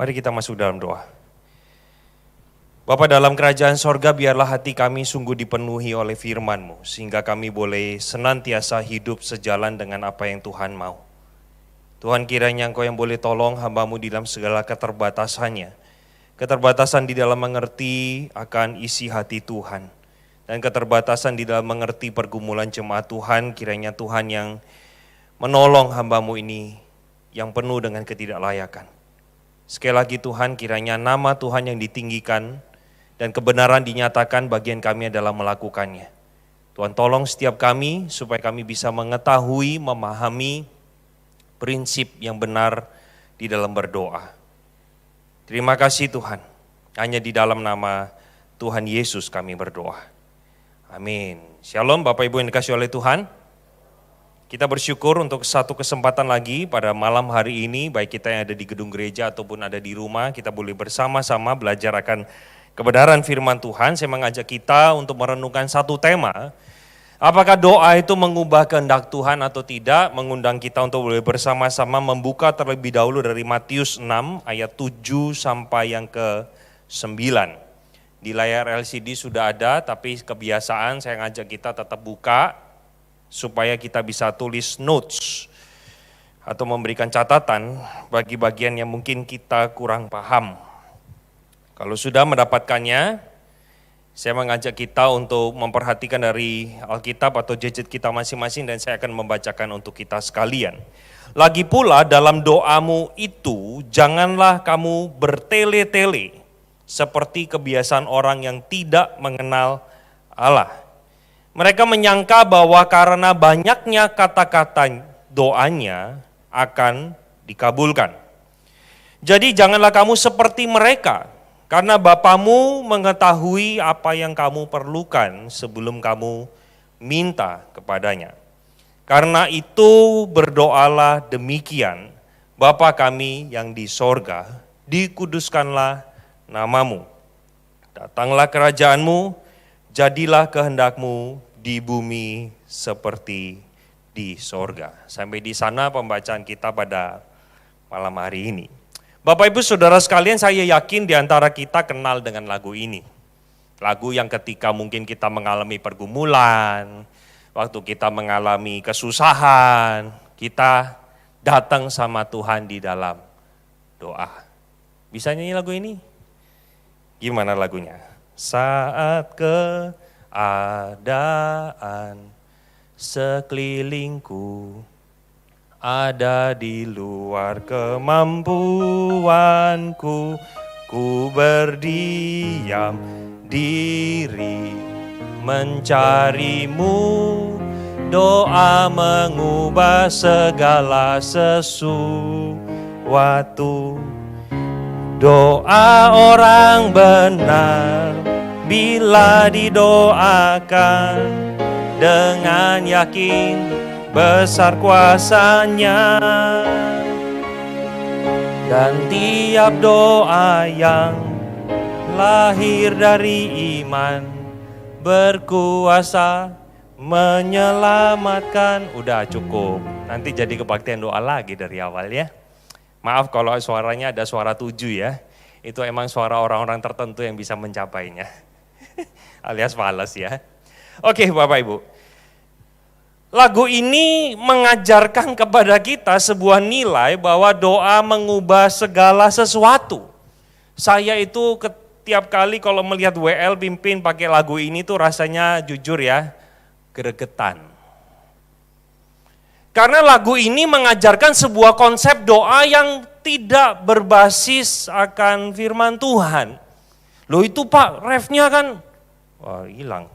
Mari kita masuk dalam doa. Bapa dalam kerajaan sorga, biarlah hati kami sungguh dipenuhi oleh firman-Mu, sehingga kami boleh senantiasa hidup sejalan dengan apa yang Tuhan mau. Tuhan, kiranya Engkau yang boleh tolong hamba-Mu di dalam segala keterbatasannya. Keterbatasan di dalam mengerti akan isi hati Tuhan. Dan keterbatasan di dalam mengerti pergumulan jemaat Tuhan, kiranya Tuhan yang menolong hamba-Mu ini yang penuh dengan ketidaklayakan. Sekali lagi Tuhan, kiranya nama Tuhan yang ditinggikan dan kebenaran dinyatakan, bagian kami adalah melakukannya. Tuhan tolong setiap kami supaya kami bisa mengetahui, memahami prinsip yang benar di dalam berdoa. Terima kasih Tuhan, hanya di dalam nama Tuhan Yesus kami berdoa. Amin. Shalom Bapak Ibu yang dikasihi oleh Tuhan. Kita bersyukur untuk satu kesempatan lagi pada malam hari ini, baik kita yang ada di gedung gereja ataupun ada di rumah, kita boleh bersama-sama belajar akan kebenaran firman Tuhan. Saya mengajak kita untuk merenungkan satu tema, apakah doa itu mengubah kehendak Tuhan atau tidak. Mengundang kita untuk boleh bersama-sama membuka terlebih dahulu dari Matius 6 ayat 7 sampai yang ke-9. Di layar LCD sudah ada, tapi kebiasaan saya ngajak kita tetap buka, supaya kita bisa tulis notes atau memberikan catatan bagi bagian yang mungkin kita kurang paham. Kalau sudah mendapatkannya, saya mengajak kita untuk memperhatikan dari Alkitab atau gadget kita masing-masing dan saya akan membacakan untuk kita sekalian. Lagi pula dalam doamu itu janganlah kamu bertele-tele seperti kebiasaan orang yang tidak mengenal Allah. Mereka menyangka bahwa karena banyaknya kata-kata doanya akan dikabulkan. Jadi janganlah kamu seperti mereka, karena Bapamu mengetahui apa yang kamu perlukan sebelum kamu minta kepadanya. Karena itu berdoalah demikian, Bapa kami yang di sorga, dikuduskanlah namamu. Datanglah kerajaanmu, jadilah kehendakmu di bumi seperti di sorga. Sampai di sana pembacaan kita pada malam hari ini. Bapak Ibu Saudara sekalian, saya yakin di antara kita kenal dengan lagu ini. Lagu yang ketika mungkin kita mengalami pergumulan, waktu kita mengalami kesusahan, kita datang sama Tuhan di dalam doa. Bisa nyanyi lagu ini? Gimana lagunya? Saat keadaan sekelilingku ada di luar kemampuanku, ku berdiam diri mencarimu, doa mengubah segala sesuatu. Doa orang benar bila didoakan dengan yakin besar kuasanya. Dan tiap doa yang lahir dari iman berkuasa menyelamatkan. Udah cukup, nanti jadi kebaktian doa lagi dari awal ya. Maaf kalau suaranya ada suara 7 ya, itu emang suara orang-orang tertentu yang bisa mencapainya, alias fales ya. Oke Bapak Ibu, lagu ini mengajarkan kepada kita sebuah nilai bahwa doa mengubah segala sesuatu. Saya itu setiap kali kalau melihat WL pimpin pakai lagu ini tuh rasanya jujur ya, gregetan. Karena lagu ini mengajarkan sebuah konsep doa yang tidak berbasis akan firman Tuhan. Loh itu Pak, refnya kan, wah hilang.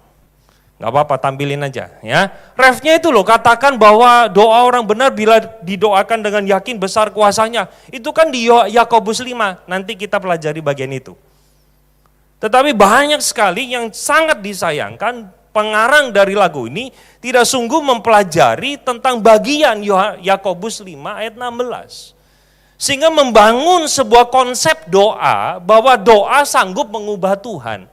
Gak apa-apa, tampilin aja ya. Refnya itu loh, katakan bahwa doa orang benar bila didoakan dengan yakin besar kuasanya. Itu kan di Yakobus 5, nanti kita pelajari bagian itu. Tetapi banyak sekali yang sangat disayangkan, pengarang dari lagu ini tidak sungguh mempelajari tentang bagian Yakobus 5 ayat 16. Sehingga membangun sebuah konsep doa bahwa doa sanggup mengubah Tuhan.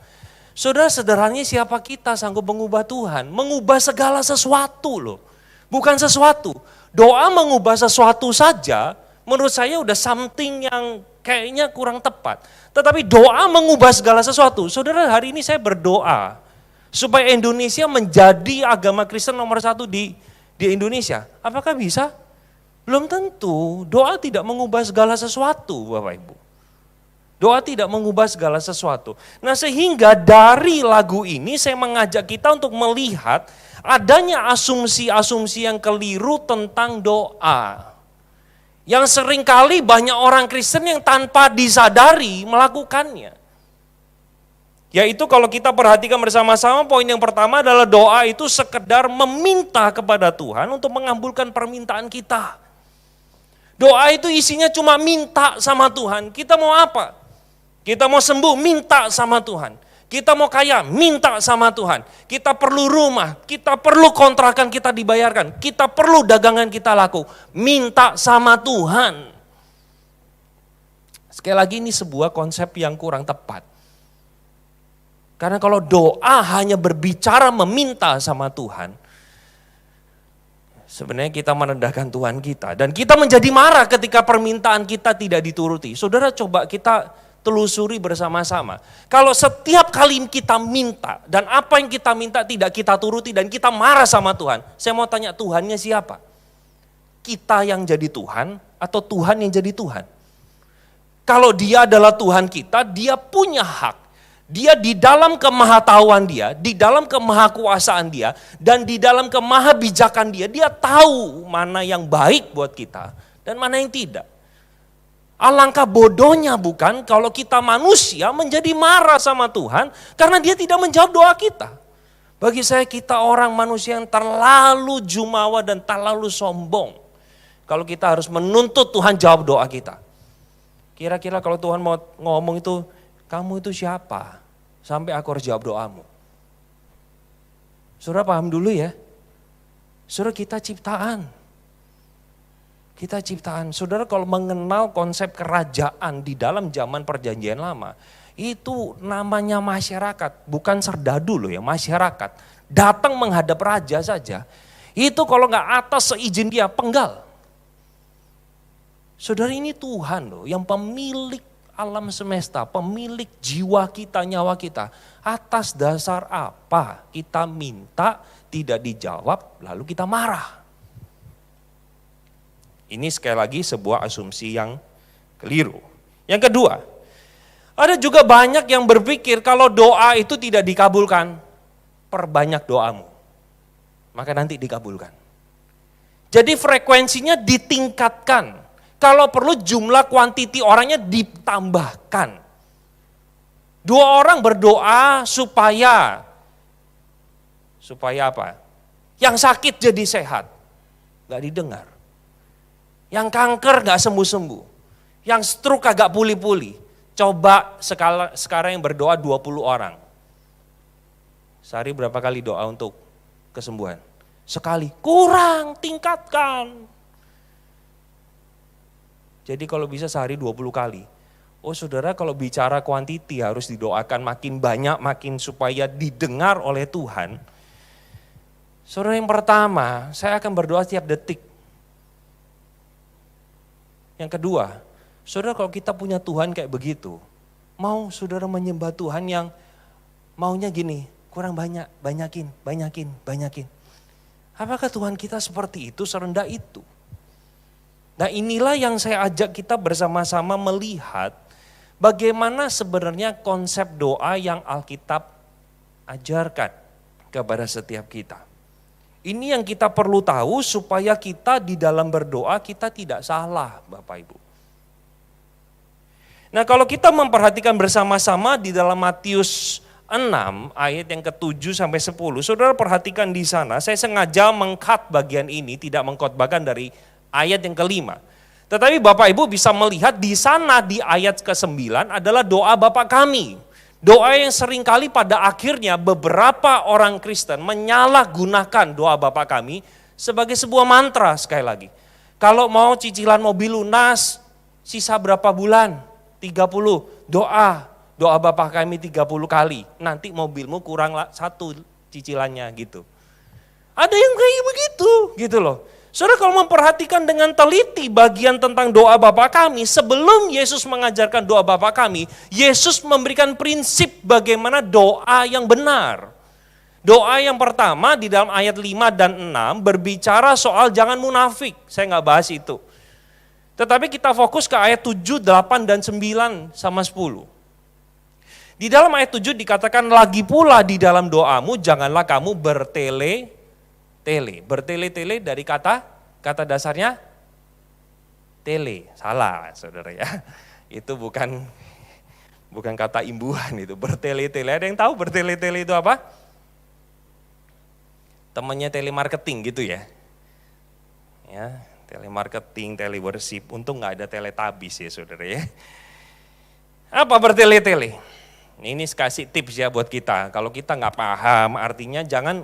Saudara, sederhananya siapa kita sanggup mengubah Tuhan? Mengubah segala sesuatu loh. Bukan sesuatu. Doa mengubah sesuatu saja menurut saya udah something yang kayaknya kurang tepat. Tetapi doa mengubah segala sesuatu. Saudara, hari ini saya berdoa supaya Indonesia menjadi agama Kristen nomor 1 di Indonesia. Apakah bisa? Belum tentu. Doa tidak mengubah segala sesuatu, Bapak Ibu. Doa tidak mengubah segala sesuatu. Nah, sehingga dari lagu ini saya mengajak kita untuk melihat adanya asumsi-asumsi yang keliru tentang doa. Yang seringkali banyak orang Kristen yang tanpa disadari melakukannya. Yaitu kalau kita perhatikan bersama-sama, poin yang pertama adalah doa itu sekedar meminta kepada Tuhan untuk mengabulkan permintaan kita. Doa itu isinya cuma minta sama Tuhan. Kita mau apa? Kita mau sembuh, minta sama Tuhan. Kita mau kaya, minta sama Tuhan. Kita perlu rumah, kita perlu kontrakan kita dibayarkan. Kita perlu dagangan kita laku. Minta sama Tuhan. Sekali lagi ini sebuah konsep yang kurang tepat. Karena kalau doa hanya berbicara meminta sama Tuhan, sebenarnya kita merendahkan Tuhan kita. Dan kita menjadi marah ketika permintaan kita tidak dituruti. Saudara, coba kita telusuri bersama-sama. Kalau setiap kali kita minta dan apa yang kita minta tidak kita turuti dan kita marah sama Tuhan, saya mau tanya, Tuhannya siapa? Kita yang jadi Tuhan atau Tuhan yang jadi Tuhan? Kalau dia adalah Tuhan kita, dia punya hak. Dia di dalam kemahatauan dia, di dalam kemahakuasaan dia, dan di dalam kemahabijakan dia, dia tahu mana yang baik buat kita dan mana yang tidak. Alangkah bodohnya bukan kalau kita manusia menjadi marah sama Tuhan karena dia tidak menjawab doa kita. Bagi saya kita orang manusia yang terlalu jumawa dan terlalu sombong. Kalau kita harus menuntut Tuhan jawab doa kita. Kira-kira kalau Tuhan mau ngomong itu, kamu itu siapa? Sampai aku harus jawab doamu. Saudara paham dulu ya. Saudara, kita ciptaan. Kita ciptaan. Saudara, kalau mengenal konsep kerajaan di dalam zaman perjanjian lama, itu namanya masyarakat, bukan serdadu loh ya, masyarakat. Datang menghadap raja saja, itu kalau nggak atas seizin dia, penggal. Saudara, ini Tuhan loh, yang pemilik alam semesta, pemilik jiwa kita, nyawa kita. Atas dasar apa kita minta, tidak dijawab, lalu kita marah. Ini sekali lagi sebuah asumsi yang keliru. Yang kedua, ada juga banyak yang berpikir kalau doa itu tidak dikabulkan, perbanyak doamu, maka nanti dikabulkan. Jadi frekuensinya ditingkatkan, kalau perlu jumlah kuantiti orangnya ditambahkan. 2 orang berdoa supaya apa? Yang sakit jadi sehat, gak didengar. Yang kanker gak sembuh-sembuh. Yang stroke agak pulih-pulih. Coba sekarang yang berdoa 20 orang. Sehari berapa kali doa untuk kesembuhan? Sekali. Kurang, tingkatkan. Jadi kalau bisa sehari 20 kali. Oh saudara, kalau bicara kuantiti harus didoakan makin banyak, makin supaya didengar oleh Tuhan. Saudara, yang pertama, saya akan berdoa setiap detik. Yang kedua, saudara, kalau kita punya Tuhan kayak begitu, mau saudara menyembah Tuhan yang maunya gini, kurang banyak, banyakin. Apakah Tuhan kita seperti itu, serendah itu? Nah, inilah yang saya ajak kita bersama-sama melihat bagaimana sebenarnya konsep doa yang Alkitab ajarkan kepada setiap kita. Ini yang kita perlu tahu supaya kita di dalam berdoa kita tidak salah, Bapak Ibu. Nah, kalau kita memperhatikan bersama-sama di dalam Matius 6 ayat yang ke-7 sampai 10, saudara perhatikan di sana, saya sengaja meng-cut bagian ini, tidak mengkhotbahkan dari ayat yang ke-5. Tetapi Bapak Ibu bisa melihat di sana di ayat ke-9 adalah doa Bapa kami. Doa yang seringkali pada akhirnya beberapa orang Kristen menyalahgunakan doa Bapa kami sebagai sebuah mantra sekali lagi. Kalau mau cicilan mobil lunas, sisa berapa bulan? 30, doa Bapa kami 30 kali. Nanti mobilmu kurang 1 cicilannya gitu. Ada yang kayak begitu gitu loh. Saudara kalau memperhatikan dengan teliti bagian tentang doa Bapa kami, sebelum Yesus mengajarkan doa Bapa kami, Yesus memberikan prinsip bagaimana doa yang benar. Doa yang pertama di dalam ayat 5 dan 6 berbicara soal jangan munafik, saya nggak bahas itu. Tetapi kita fokus ke ayat 7, 8, dan 9 sama 10. Di dalam ayat 7 dikatakan lagi pula di dalam doamu janganlah kamu bertele-tele. Bertele-tele dari kata dasarnya tele. Salah saudara ya. Itu bukan kata imbuhan itu. Bertele-tele. Ada yang tahu bertele-tele itu apa? Temannya telemarketing gitu ya. Ya, telemarketing, teleworship. Untung nggak ada teletabis ya saudara ya. Apa bertele-tele? Ini kasih tips ya buat kita. Kalau kita nggak paham artinya jangan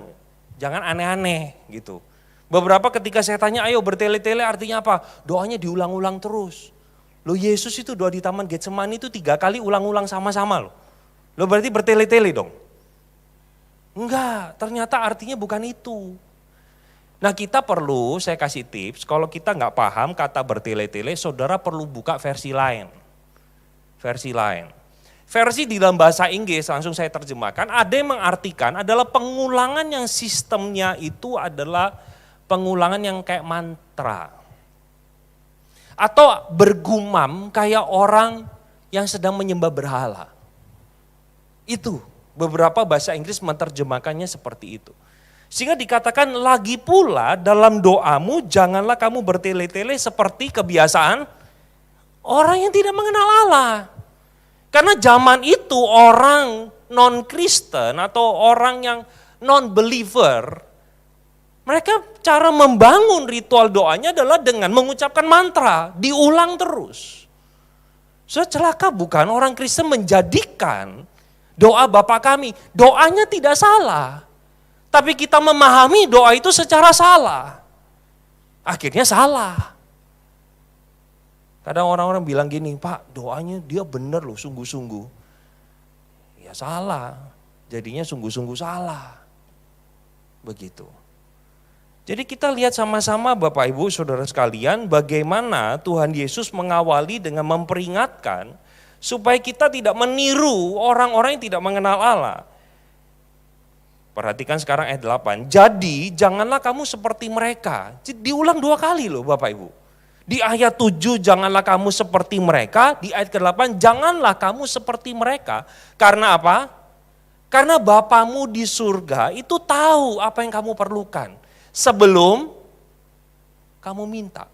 aneh-aneh gitu. Beberapa ketika saya tanya, ayo bertele-tele artinya apa? Doanya diulang-ulang terus. Loh Yesus itu doa di Taman Getsemani itu 3 kali ulang-ulang sama-sama loh. Loh berarti bertele-tele dong? Enggak, ternyata artinya bukan itu. Nah kita perlu, saya kasih tips, kalau kita nggak paham kata bertele-tele, saudara perlu buka versi lain. Versi lain. Versi di dalam bahasa Inggris, langsung saya terjemahkan, ada yang mengartikan adalah pengulangan yang sistemnya itu adalah pengulangan yang kayak mantra. Atau bergumam kayak orang yang sedang menyembah berhala. Itu, beberapa bahasa Inggris menerjemahkannya seperti itu. Sehingga dikatakan lagi pula dalam doamu janganlah kamu bertele-tele seperti kebiasaan orang yang tidak mengenal Allah. Karena zaman itu orang non-Kristen atau orang yang non-believer, mereka cara membangun ritual doanya adalah dengan mengucapkan mantra, diulang terus. So celaka bukan orang Kristen menjadikan doa Bapa kami, doanya tidak salah. Tapi kita memahami doa itu secara salah. Akhirnya salah. Kadang orang-orang bilang gini, Pak doanya dia benar loh sungguh-sungguh. Ya salah, jadinya sungguh-sungguh salah. Begitu. Jadi kita lihat sama-sama Bapak Ibu Saudara sekalian bagaimana Tuhan Yesus mengawali dengan memperingatkan supaya kita tidak meniru orang-orang yang tidak mengenal Allah. Perhatikan sekarang ayat 8, jadi janganlah kamu seperti mereka. Diulang 2 kali loh Bapak Ibu. Di ayat 7 janganlah kamu seperti mereka, di ayat ke-8 janganlah kamu seperti mereka. Karena apa? Karena Bapamu di surga itu tahu apa yang kamu perlukan sebelum kamu minta.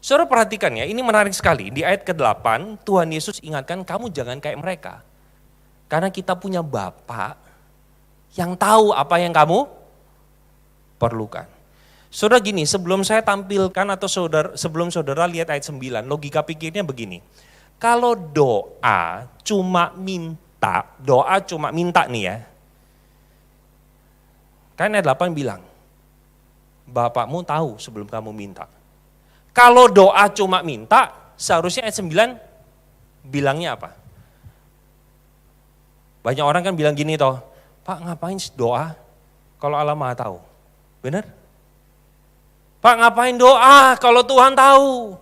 Saudara perhatikan ya, ini menarik sekali. Di ayat ke-8 Tuhan Yesus ingatkan kamu jangan kayak mereka. Karena kita punya Bapa yang tahu apa yang kamu perlukan. Saudara gini, sebelum saya tampilkan atau sebelum saudara lihat ayat 9, logika pikirnya begini. Kalau doa cuma minta nih ya. Kan ayat 8 bilang, Bapakmu tahu sebelum kamu minta. Kalau doa cuma minta, seharusnya ayat 9 bilangnya apa? Banyak orang kan bilang gini toh, Pak ngapain doa kalau Allah Maha tahu? Benar? Pak ngapain doa kalau Tuhan tahu?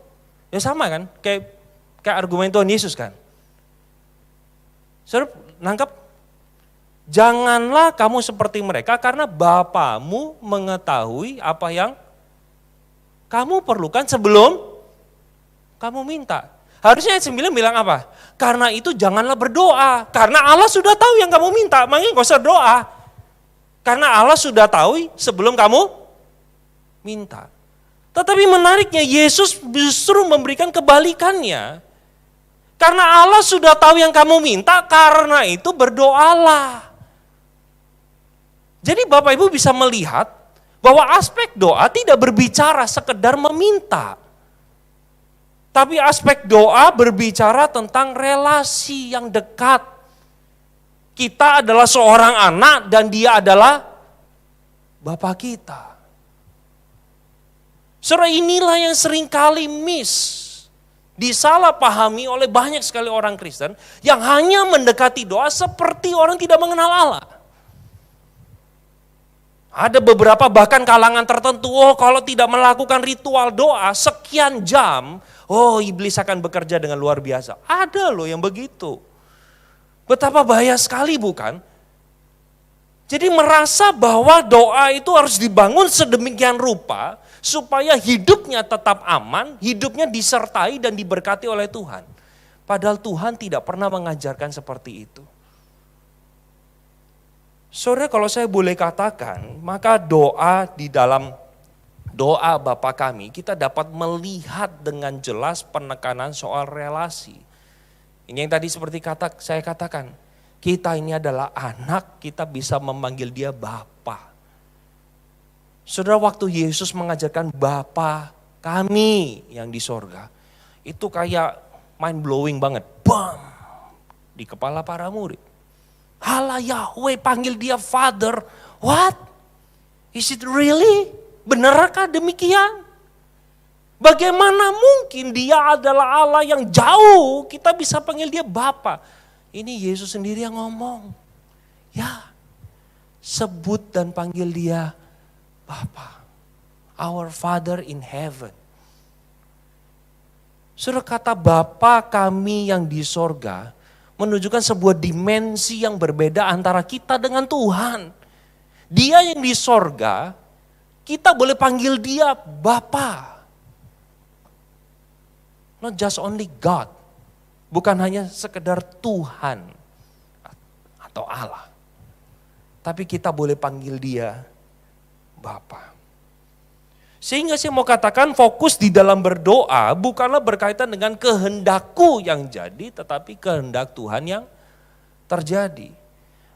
Ya sama kan, kayak argumen Tuhan Yesus kan. Saudara nangkap? Janganlah kamu seperti mereka karena Bapamu mengetahui apa yang kamu perlukan sebelum kamu minta. Harusnya ayat 9 bilang apa? Karena itu janganlah berdoa. Karena Allah sudah tahu yang kamu minta, makanya gak usah doa. Karena Allah sudah tahu sebelum kamu minta. Tetapi menariknya Yesus justru memberikan kebalikannya. Karena Allah sudah tahu yang kamu minta, karena itu berdoalah. Jadi Bapak Ibu bisa melihat bahwa aspek doa tidak berbicara sekedar meminta. Tapi aspek doa berbicara tentang relasi yang dekat. Kita adalah seorang anak dan dia adalah Bapa kita. Saudara inilah yang seringkali disalahpahami oleh banyak sekali orang Kristen yang hanya mendekati doa seperti orang tidak mengenal Allah. Ada beberapa bahkan kalangan tertentu, kalau tidak melakukan ritual doa sekian jam, iblis akan bekerja dengan luar biasa. Ada loh yang begitu. Betapa bahaya sekali bukan? Jadi merasa bahwa doa itu harus dibangun sedemikian rupa supaya hidupnya tetap aman, hidupnya disertai dan diberkati oleh Tuhan. Padahal Tuhan tidak pernah mengajarkan seperti itu. Saudara, kalau saya boleh katakan, maka doa di dalam doa Bapa kami, kita dapat melihat dengan jelas penekanan soal relasi. Ini yang tadi seperti saya katakan, kita ini adalah anak, kita bisa memanggil dia Bapa. Saudara, waktu Yesus mengajarkan Bapa kami yang di sorga, itu kayak mind blowing banget, bam, di kepala para murid. Allah Yahweh panggil dia Father. What? Is it really? Benarkah demikian? Bagaimana mungkin dia adalah Allah yang jauh, kita bisa panggil dia Bapa? Ini Yesus sendiri yang ngomong. Ya, sebut dan panggil dia Bapa. Our Father in heaven. Saudara, kata Bapa kami yang di sorga menunjukkan sebuah dimensi yang berbeda antara kita dengan Tuhan. Dia yang di sorga, kita boleh panggil dia Bapa. Not just only God. Bukan hanya sekedar Tuhan atau Allah. Tapi kita boleh panggil dia Bapa. Sehingga saya mau katakan fokus di dalam berdoa bukanlah berkaitan dengan kehendakku yang jadi, tetapi kehendak Tuhan yang terjadi.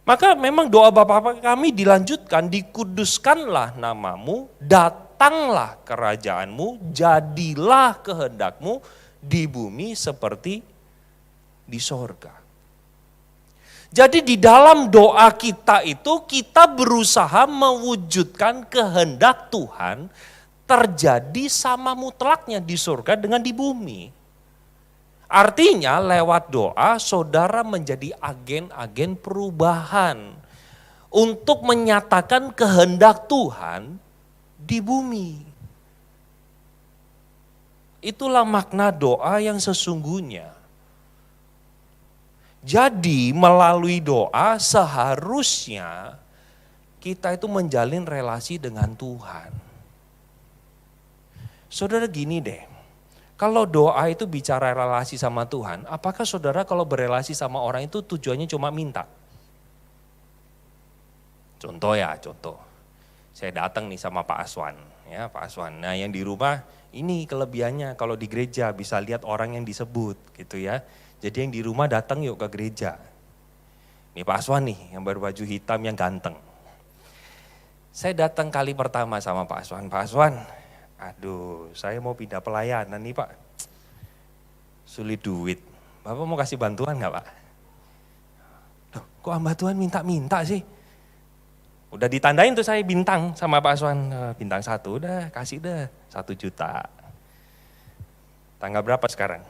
Maka memang doa Bapa kami dilanjutkan, dikuduskanlah namamu, datanglah kerajaanmu, jadilah kehendakmu di bumi seperti di sorga. Jadi di dalam doa kita itu kita berusaha mewujudkan kehendak Tuhan terjadi sama mutlaknya di surga dengan di bumi. Artinya lewat doa saudara menjadi agen-agen perubahan untuk menyatakan kehendak Tuhan di bumi. Itulah makna doa yang sesungguhnya. Jadi melalui doa seharusnya kita itu menjalin relasi dengan Tuhan. Saudara, gini deh, kalau doa itu bicara relasi sama Tuhan, apakah saudara kalau berelasi sama orang itu tujuannya cuma minta? Contoh, saya datang nih sama Pak Aswan, ya Pak Aswan. Nah yang di rumah ini kelebihannya kalau di gereja bisa lihat orang yang disebut gitu ya. Jadi yang di rumah datang yuk ke gereja. Ini Pak Aswan nih yang berbaju hitam yang ganteng. Saya datang kali pertama sama Pak Aswan, aduh, saya mau pindah pelayanan nih Pak. Sulit duit. Bapak mau kasih bantuan gak Pak? Loh, kok hamba Tuhan minta-minta sih? Udah ditandain tuh saya bintang sama Pak Aswan. Bintang 1 udah kasih deh 1 juta. Tanggal berapa sekarang?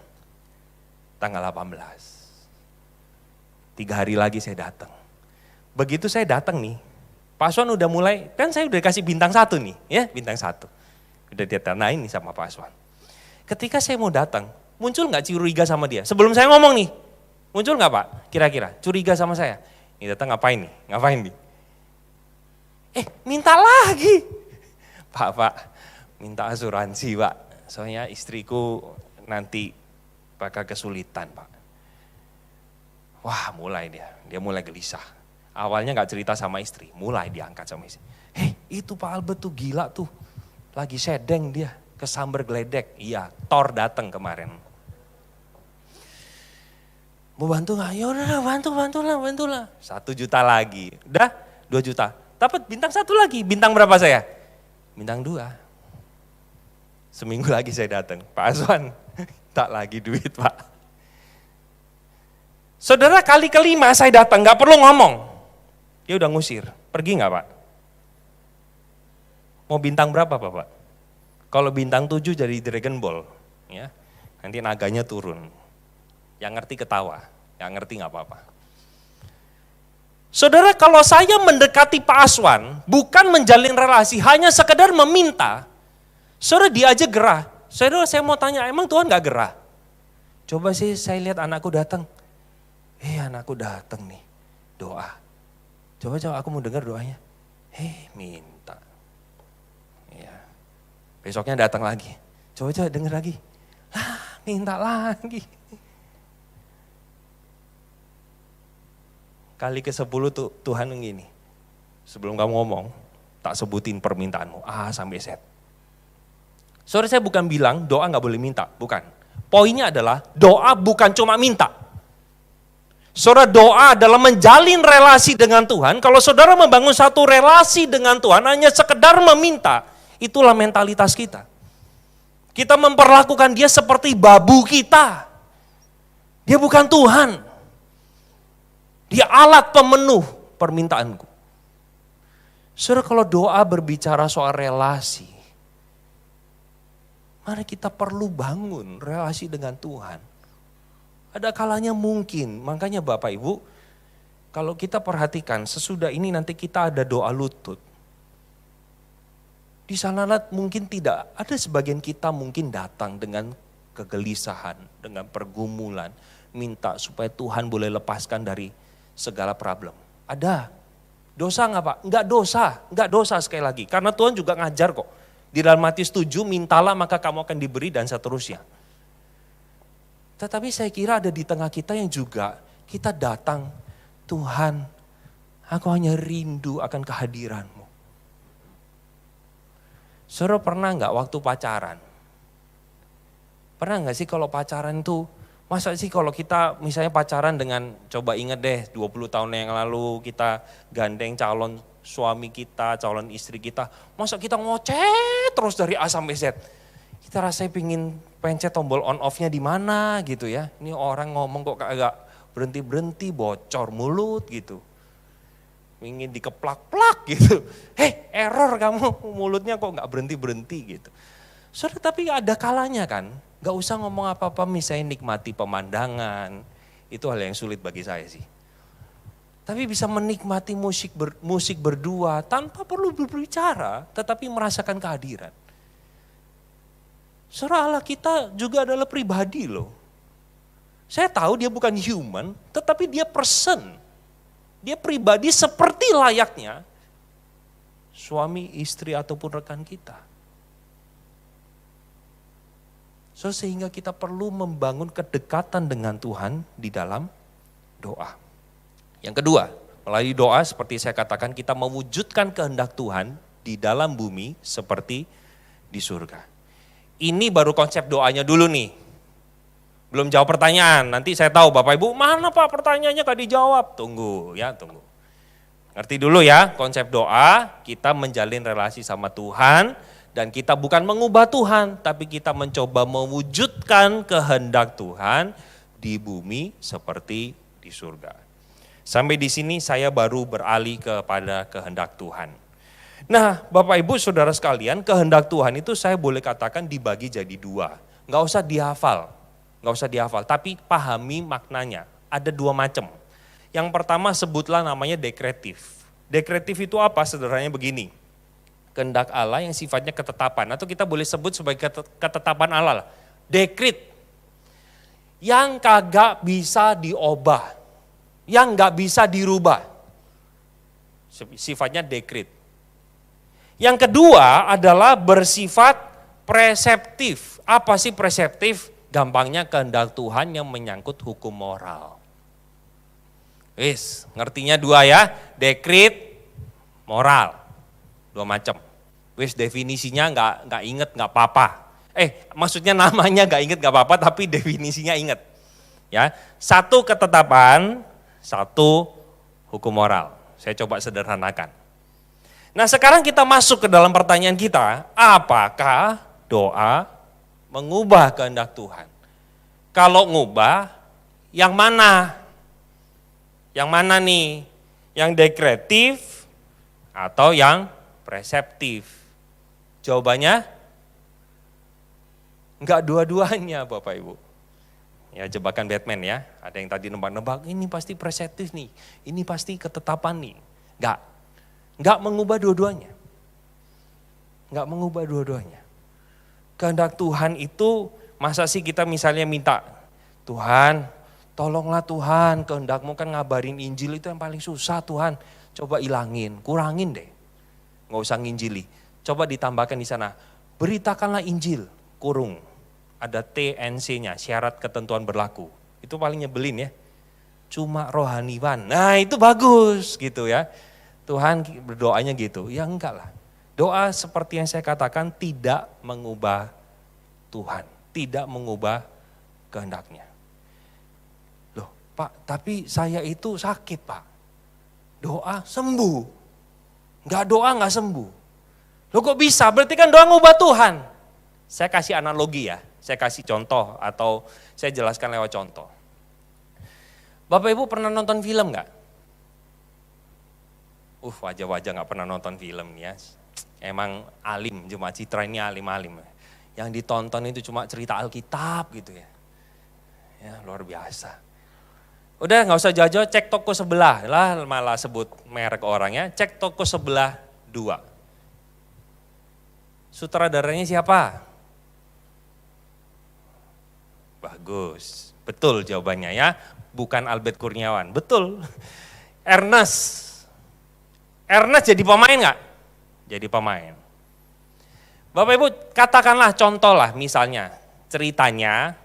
Tanggal 18. 3 hari lagi saya datang. Begitu saya datang nih, Pak Aswan udah mulai, kan saya udah kasih bintang 1 nih, ya bintang 1. Udah ditandain nih sama Pak Aswan. Ketika saya mau datang, muncul gak curiga sama dia? Sebelum saya ngomong nih, muncul gak Pak? Kira-kira curiga sama saya? Ini datang ngapain nih? Minta lagi. Pak, minta asuransi Pak. Soalnya istriku nanti bakal kesulitan Pak. Wah mulai dia mulai gelisah. Awalnya gak cerita sama istri, mulai diangkat sama istri. Itu Pak Albert tuh gila tuh. Lagi sedeng dia, kesamber geledek. Iya, Thor datang kemarin. Mau bantu gak? Ya udah bantulah. 1 juta lagi. Udah 2 juta. Dapat bintang 1 lagi. Bintang berapa saya? Bintang 2. Seminggu lagi saya datang. Pak Aswan, tak lagi duit Pak. Saudara, kali kelima saya datang, gak perlu ngomong. Dia udah ngusir. Pergi gak Pak? Mau bintang berapa Bapak? Kalau bintang 7 jadi Dragon Ball, ya. Nanti naganya turun. Yang ngerti ketawa, yang ngerti nggak apa-apa. Saudara, kalau saya mendekati Pak Aswan, bukan menjalin relasi, hanya sekedar meminta, saudara dia aja gerah. Saudara, saya mau tanya, emang Tuhan gak gerah? Coba sih saya lihat anakku datang. Anakku datang nih, doa. Coba aku mau dengar doanya. Minta. Ya. Besoknya datang lagi. Coba dengar lagi. Minta lagi. Kali ke-10 tuh Tuhan gini. Sebelum kamu ngomong, tak sebutin permintaanmu A sampai Z. Saudara, saya bukan bilang doa gak boleh minta, bukan. Poinnya adalah doa bukan cuma minta. Saudara, doa adalah menjalin relasi dengan Tuhan. Kalau saudara membangun satu relasi dengan Tuhan hanya sekedar meminta, itulah mentalitas kita. Kita memperlakukan dia seperti babu kita. Dia bukan Tuhan. Dia alat pemenuh permintaanku. Saudara, kalau doa berbicara soal relasi, mari kita perlu bangun relasi dengan Tuhan. Ada kalanya mungkin, makanya Bapak Ibu, kalau kita perhatikan sesudah ini nanti kita ada doa lutut. Di sana mungkin tidak, ada sebagian kita mungkin datang dengan kegelisahan, dengan pergumulan, minta supaya Tuhan boleh lepaskan dari segala problem. Ada. Dosa nggak Pak? Enggak dosa sekali lagi. Karena Tuhan juga ngajar kok. Di dalam Matius 7, mintalah maka kamu akan diberi dan seterusnya. Tetapi saya kira ada di tengah kita yang juga kita datang, Tuhan, aku hanya rindu akan kehadiran-Mu. Saudara pernah nggak waktu pacaran? Pernah nggak sih kalau pacaran tuh, masa sih kalau kita misalnya pacaran dengan, coba inget deh 20 tahun yang lalu kita gandeng calon suami kita, calon istri kita, masa kita ngoceh terus dari A sampai Z. Kita rasanya pingin pencet tombol on off-nya di mana gitu ya. Ini orang ngomong kok agak berhenti-berhenti, bocor mulut gitu. Ingin dikeplak-plak gitu. Error kamu, mulutnya kok gak berhenti-berhenti gitu. Saudara, tapi ada kalanya kan, gak usah ngomong apa-apa, misalnya nikmati pemandangan. Itu hal yang sulit bagi saya sih. Tapi bisa menikmati musik berdua tanpa perlu berbicara, tetapi merasakan kehadiran. Saudara, Allah kita juga adalah pribadi loh. Saya tahu dia bukan human, tetapi dia person. Dia pribadi seperti layaknya suami, istri ataupun rekan kita. Sehingga kita perlu membangun kedekatan dengan Tuhan di dalam doa. Yang kedua, melalui doa seperti saya katakan kita mewujudkan kehendak Tuhan di dalam bumi seperti di surga. Ini baru konsep doanya dulu nih. Belum jawab pertanyaan, nanti saya tahu Bapak Ibu, mana Pak pertanyaannya gak dijawab. Tunggu. Ngerti dulu ya konsep doa, kita menjalin relasi sama Tuhan dan kita bukan mengubah Tuhan, tapi kita mencoba mewujudkan kehendak Tuhan di bumi seperti di surga. Sampai di sini saya baru beralih kepada kehendak Tuhan. Nah Bapak Ibu Saudara sekalian, kehendak Tuhan itu saya boleh katakan dibagi jadi dua. Nggak usah dihafal, tapi pahami maknanya. Ada dua macam. Yang pertama sebutlah namanya dekretif. Dekretif itu apa? Sederhananya begini. Kehendak Allah yang sifatnya ketetapan, atau kita boleh sebut sebagai ketetapan Allah. Dekret. Yang kagak bisa diubah. Yang nggak bisa dirubah. Sifatnya dekret. Yang kedua adalah bersifat preseptif. Apa sih preseptif? Gampangnya kehendak Tuhan yang menyangkut hukum moral. Ngertinya dua ya, dekret, moral. Dua macam. Definisinya nggak inget nggak apa-apa. Maksudnya namanya nggak inget nggak apa-apa, tapi definisinya inget. Ya, satu ketetapan, satu hukum moral. Saya coba sederhanakan. Nah sekarang kita masuk ke dalam pertanyaan kita, apakah doa mengubah kehendak Tuhan? Kalau ngubah, yang mana? Yang mana nih? Yang dekretif atau yang preseptif? Jawabannya, enggak dua-duanya Bapak Ibu. Ya jebakan Batman ya, ada yang tadi nebak-nebak, ini pasti presetif nih, ini pasti ketetapan nih. Enggak mengubah dua-duanya. Enggak mengubah dua-duanya. Kehendak Tuhan itu, masa sih kita misalnya minta, Tuhan tolonglah Tuhan, kehendakmu kan ngabarin Injil itu yang paling susah Tuhan. Coba ilangin, kurangin deh, nggak usah nginjili. Coba ditambahkan di sana, beritakanlah Injil, kurung. Ada TNC-nya, syarat ketentuan berlaku. Itu paling nyebelin ya. Cuma rohaniwan. Nah itu bagus gitu ya. Tuhan berdoanya gitu. Ya enggak lah. Doa seperti yang saya katakan tidak mengubah Tuhan. Tidak mengubah kehendaknya. Loh Pak, tapi saya itu sakit Pak. Doa sembuh. Enggak doa enggak sembuh. Loh kok bisa? Berarti kan doa ngubah Tuhan. Saya kasih analogi ya. Saya kasih contoh atau saya jelaskan lewat contoh. Bapak Ibu pernah nonton film nggak? Wajah-wajah nggak pernah nonton film nih ya. Emang alim, Jemaat Citra ini alim-alim. Yang ditonton itu cuma cerita Alkitab gitu ya. Ya luar biasa. Udah nggak usah jauh-jauh, cek toko sebelah lah, malah sebut merek orangnya. Cek toko sebelah 2. Sutradaranya siapa? Bagus, betul jawabannya ya, bukan Albert Kurniawan, betul. Ernest jadi pemain nggak? Jadi pemain. Bapak Ibu katakanlah contoh lah misalnya, ceritanya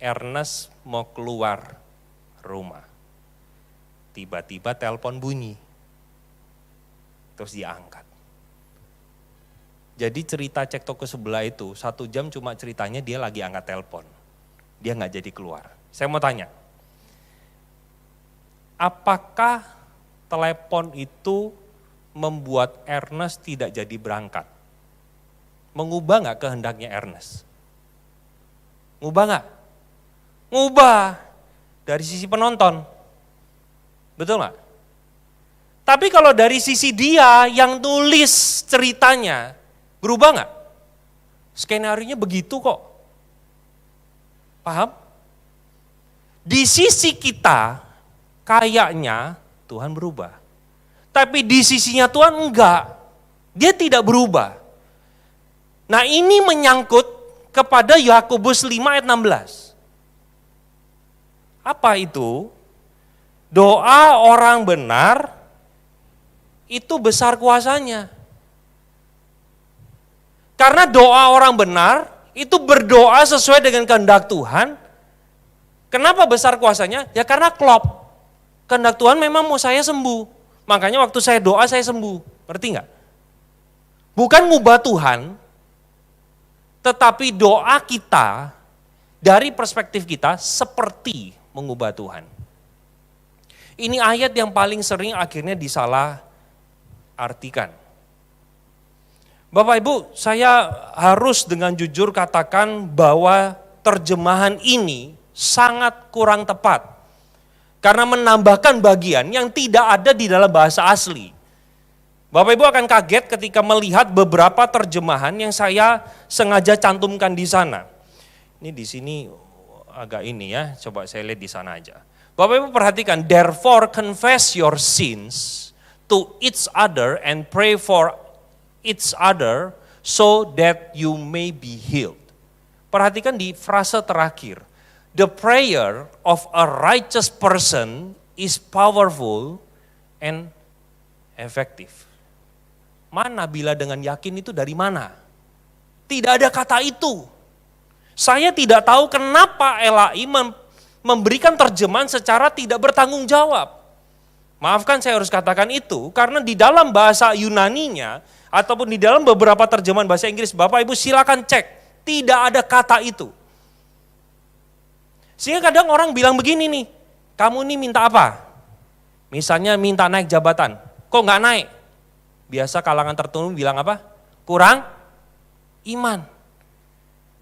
Ernest mau keluar rumah. Tiba-tiba telepon bunyi, terus diangkat. Jadi cerita cek toko sebelah itu 1 jam cuma ceritanya dia lagi angkat telepon. Dia nggak jadi keluar. Saya mau tanya, apakah telepon itu membuat Ernest tidak jadi berangkat? Mengubah nggak kehendaknya Ernest? Ngubah nggak? Ngubah dari sisi penonton, betul nggak? Tapi kalau dari sisi dia yang tulis ceritanya, berubah nggak? Skenario-nya begitu kok. Paham? Di sisi kita, kayaknya Tuhan berubah. Tapi di sisinya Tuhan enggak. Dia tidak berubah. Nah ini menyangkut kepada Yakobus 5 ayat 16. Apa itu? Doa orang benar itu besar kuasanya. Karena doa orang benar itu berdoa sesuai dengan kehendak Tuhan. Kenapa besar kuasanya? Ya karena klop. Kehendak Tuhan memang mau saya sembuh. Makanya waktu saya doa saya sembuh. Ngerti nggak? Bukan ngubah Tuhan, tetapi doa kita dari perspektif kita seperti mengubah Tuhan. Ini ayat yang paling sering akhirnya disalah artikan. Bapak Ibu, saya harus dengan jujur katakan bahwa terjemahan ini sangat kurang tepat. Karena menambahkan bagian yang tidak ada di dalam bahasa asli. Bapak Ibu akan kaget ketika melihat beberapa terjemahan yang saya sengaja cantumkan di sana. Ini di sini agak ini ya, coba saya lihat di sana aja. Bapak Ibu perhatikan, therefore confess your sins to each other and pray for each other so that you may be healed. Perhatikan di frase terakhir. The prayer of a righteous person is powerful and effective. Mana bila dengan yakin itu dari mana? Tidak ada kata itu. Saya tidak tahu kenapa LAI memberikan terjemahan secara tidak bertanggung jawab. Maafkan saya harus katakan itu, karena di dalam bahasa Yunaninya, ataupun di dalam beberapa terjemahan bahasa Inggris, Bapak Ibu silakan cek, tidak ada kata itu. Sehingga kadang orang bilang begini nih, kamu ini minta apa? Misalnya minta naik jabatan, kok nggak naik? Biasa kalangan tertentu bilang apa? Kurang iman.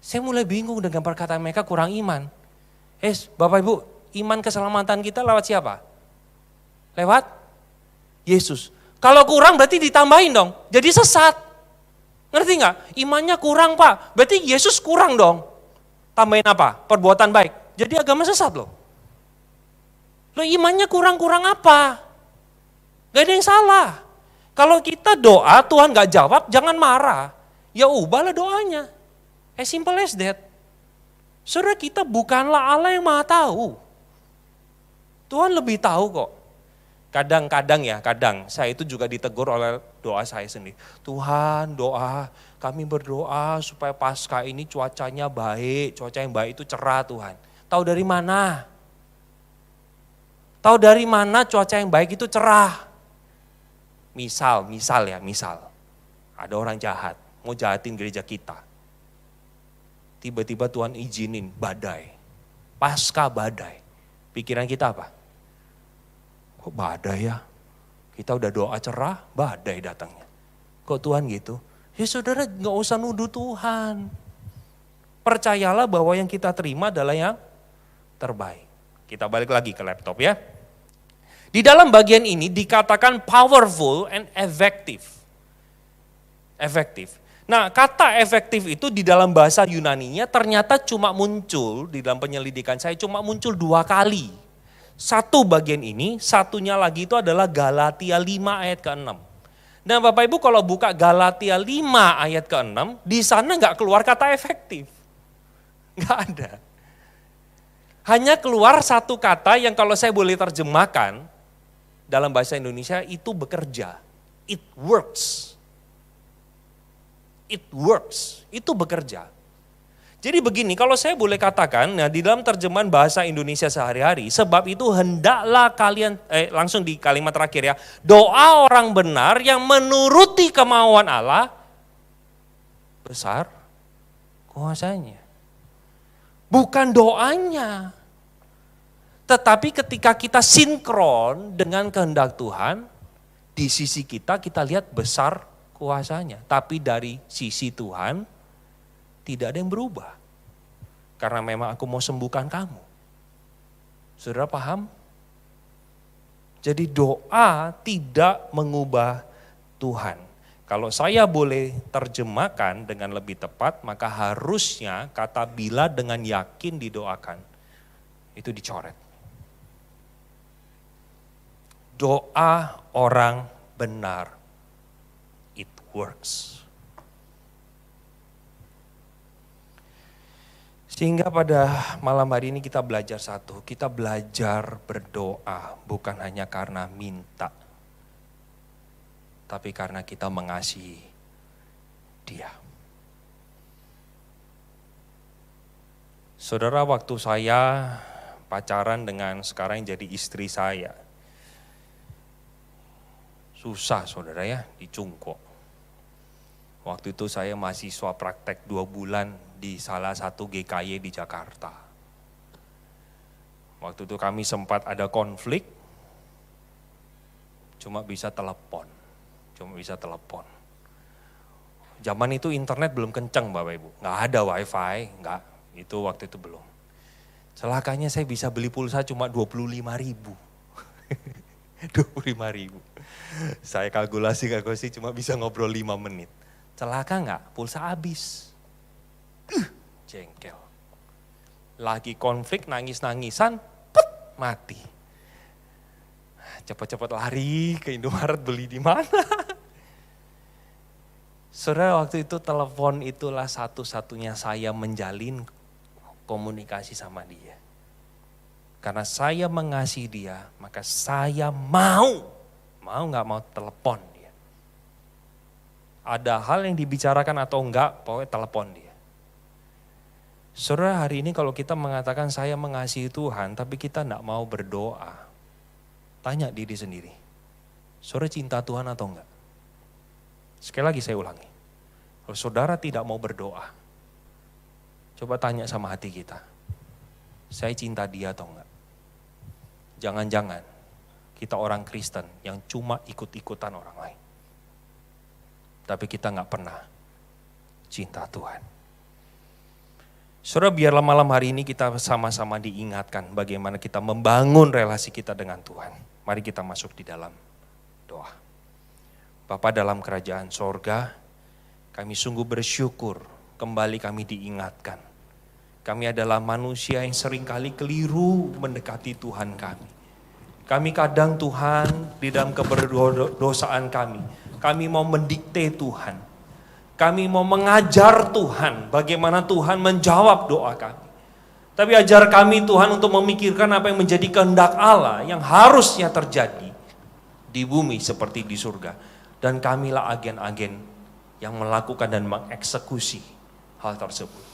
Saya mulai bingung dengan perkataan mereka kurang iman. Bapak Ibu, iman keselamatan kita lewat siapa? Lewat Yesus. Kalau kurang berarti ditambahin dong, jadi sesat. Ngerti nggak? Imannya kurang Pak, berarti Yesus kurang dong. Tambahin apa? Perbuatan baik. jadi agama sesat loh. Lo imannya kurang-kurang apa? Gak ada yang salah. Kalau kita doa Tuhan gak jawab, jangan marah. Ya ubahlah doanya. As simple as that. Saudara, kita bukanlah Allah yang maha tahu. Tuhan lebih tahu kok. Kadang-kadang saya itu juga ditegur oleh doa saya sendiri. Tuhan, kami berdoa supaya pasca ini cuacanya baik, cuaca yang baik itu cerah Tuhan. Tahu dari mana? Tahu dari mana cuaca yang baik itu cerah? Misal. Ada orang jahat, mau jahatin gereja kita. Tiba-tiba Tuhan izinin badai. Pasca badai. Pikiran kita apa? Kok badai ya? Kita udah doa cerah, badai datangnya. Kok Tuhan gitu? Ya saudara gak usah nuduh Tuhan. Percayalah bahwa yang kita terima adalah yang terbaik. Kita balik lagi ke laptop ya. Di dalam bagian ini dikatakan powerful and effective. Efektif. Nah, kata efektif itu di dalam bahasa Yunaninya ternyata cuma muncul, di dalam penyelidikan saya cuma muncul 2 kali. Satu bagian ini, satunya lagi itu adalah Galatia 5 ayat ke-6. Nah Bapak Ibu kalau buka Galatia 5 ayat ke-6, di sana nggak keluar kata efektif. Nggak ada. Hanya keluar satu kata yang kalau saya boleh terjemahkan, dalam bahasa Indonesia itu bekerja. It works. It works, itu bekerja. Jadi begini, kalau saya boleh katakan, nah di dalam terjemahan bahasa Indonesia sehari-hari, sebab itu hendaklah kalian, langsung di kalimat terakhir ya, doa orang benar yang menuruti kemauan Allah, besar kuasanya. Bukan doanya, tetapi ketika kita sinkron dengan kehendak Tuhan, di sisi kita lihat besar kuasanya. Tapi dari sisi Tuhan, tidak ada yang berubah. Karena memang aku mau sembuhkan kamu. Saudara paham? Jadi doa tidak mengubah Tuhan. Kalau saya boleh terjemahkan dengan lebih tepat, maka harusnya kata bila dengan yakin didoakan, itu dicoret. Doa orang benar, it works. Sehingga pada malam hari ini kita belajar satu, kita belajar berdoa bukan hanya karena minta, tapi karena kita mengasihi Dia. Saudara, waktu saya pacaran dengan sekarang yang jadi istri saya, susah saudara ya, dicungkok. Waktu itu saya mahasiswa praktek 2 bulan di salah satu GKY di Jakarta. Waktu itu kami sempat ada konflik, cuma bisa telepon. Zaman itu internet belum kencang Bapak Ibu, nggak ada wifi, nggak, itu waktu itu belum. Celakanya saya bisa beli pulsa cuma 25.000. 25.000. Saya kalkulasi cuma bisa ngobrol 5 menit. Celaka nggak? Pulsa habis. Jengkel. Lagi konflik, nangis-nangisan, mati. Cepat-cepat lari ke Indomaret beli di mana. Saudara, waktu itu telepon itulah satu-satunya saya menjalin komunikasi sama dia. Karena saya mengasihi dia, maka saya mau nggak mau telepon dia. Ada hal yang dibicarakan atau enggak, pokoknya telepon dia. Saudara, hari ini kalau kita mengatakan saya mengasihi Tuhan, tapi kita enggak mau berdoa, tanya diri sendiri, saudara cinta Tuhan atau enggak? Sekali lagi saya ulangi, kalau saudara tidak mau berdoa, coba tanya sama hati kita, saya cinta dia atau enggak? Jangan-jangan kita orang Kristen yang cuma ikut-ikutan orang lain. Tapi kita enggak pernah cinta Tuhan. Saudara, biarlah malam hari ini kita sama-sama diingatkan bagaimana kita membangun relasi kita dengan Tuhan. Mari kita masuk di dalam doa. Bapa dalam kerajaan sorga, kami sungguh bersyukur kembali kami diingatkan Kami adalah manusia yang seringkali keliru mendekati Tuhan kami. Kami kadang Tuhan di dalam keberdosaan kami mau mendikte Tuhan. Kami mau mengajar Tuhan bagaimana Tuhan menjawab doa kami. Tapi ajar kami Tuhan untuk memikirkan apa yang menjadi kehendak Allah yang harusnya terjadi di bumi seperti di surga. Dan kamilah agen-agen yang melakukan dan mengeksekusi hal tersebut.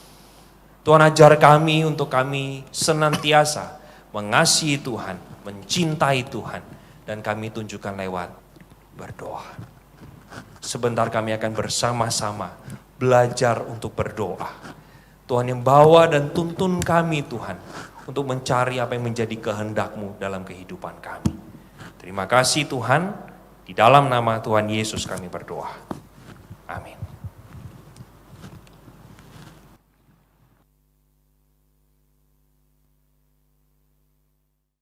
Tuhan ajar kami untuk kami senantiasa mengasihi Tuhan, mencintai Tuhan, dan kami tunjukkan lewat berdoa. Sebentar kami akan bersama-sama belajar untuk berdoa. Tuhan yang bawa dan tuntun kami Tuhan untuk mencari apa yang menjadi kehendak-Mu dalam kehidupan kami. Terima kasih Tuhan, di dalam nama Tuhan Yesus kami berdoa. Amin.